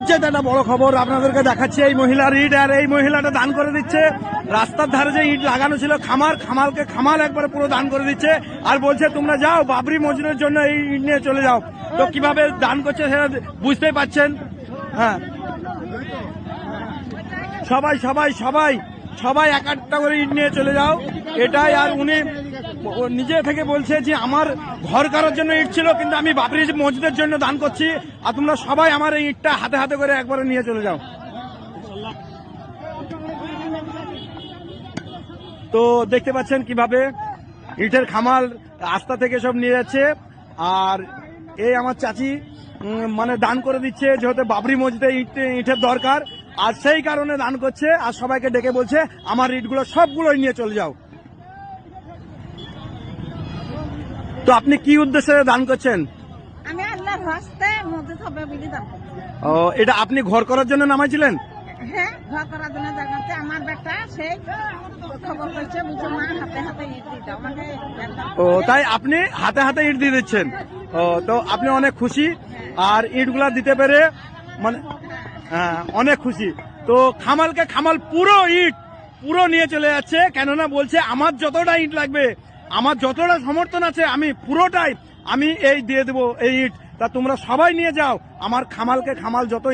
একটা বড় খবর আপনাদেরকে দেখাচ্ছি। এই মহিলার ইট, আর এই মহিলাটা দান করে দিচ্ছে রাস্তার ধারে যে ইট লাগানো ছিল খামাল একবারে পুরো দান করে দিচ্ছে, আর বলছে তোমরা যাও বাবরি মসজিদের জন্য এই ইট নিয়ে চলে যাও। তো কিভাবে দান করছে সেটা বুঝতেই পাচ্ছেন। হ্যাঁ, সবাই সবাই সবাই সবাই এক একটা করে ইট নিয়ে চলে যাও, এটাই। আর উনি নিজে থেকে বলছে যে আমার ঘর করার জন্য ইট ছিল, কিন্তু আমি বাবরি মসজিদের জন্য দান করছি, আর তোমরা সবাই আমার এই ইটটা হাতে হাতে করে একবারে নিয়ে চলে যাও। তো দেখতে পাচ্ছেন কিভাবে ইটের খামাল রাস্তা থেকে সব নিয়ে যাচ্ছে, আর এই আমার চাচি মানে দান করে দিচ্ছে, যেহেতু বাবরি মসজিদে ইটের দরকার, আর সেই কারণে দান করছে, আর সবাইকে ডেকে বলছে আমার ইটগুলো সবগুলোই নিয়ে চলে যাও। তো আপনি কি উদ্দেশ্যে দান করছেন? আমি আল্লাহর হস্তে মসজিদ হবে বলে দান করছি। ও, এটা আপনি ঘর করার জন্য নামাইছিলেন? হ্যাঁ, ঘর করার জন্য জানাতে আমার বেটা সেই খবর পেয়েছে, বুঝে মা হাতে হাতে ইট দিতে আমাকে। ও, তাই আপনি হাতে হাতে ইট দিয়ে দিচ্ছেন। ও, তো আপনি অনেক খুশি, আর ইটগুলা দিতে পেরে মানে হ্যাঁ অনেক খুশি। তো খামাল পুরো ইট পুরো নিয়ে চলে যাচ্ছে, কেননা বলছে আমার যতটা ইট লাগবে, আমার যতটা সমর্থন আছে আমি পুরোটাই আমি এই দিয়ে দেবো এই ইট, তা তোমরা সবাই নিয়ে যাও, আমার খামাল যত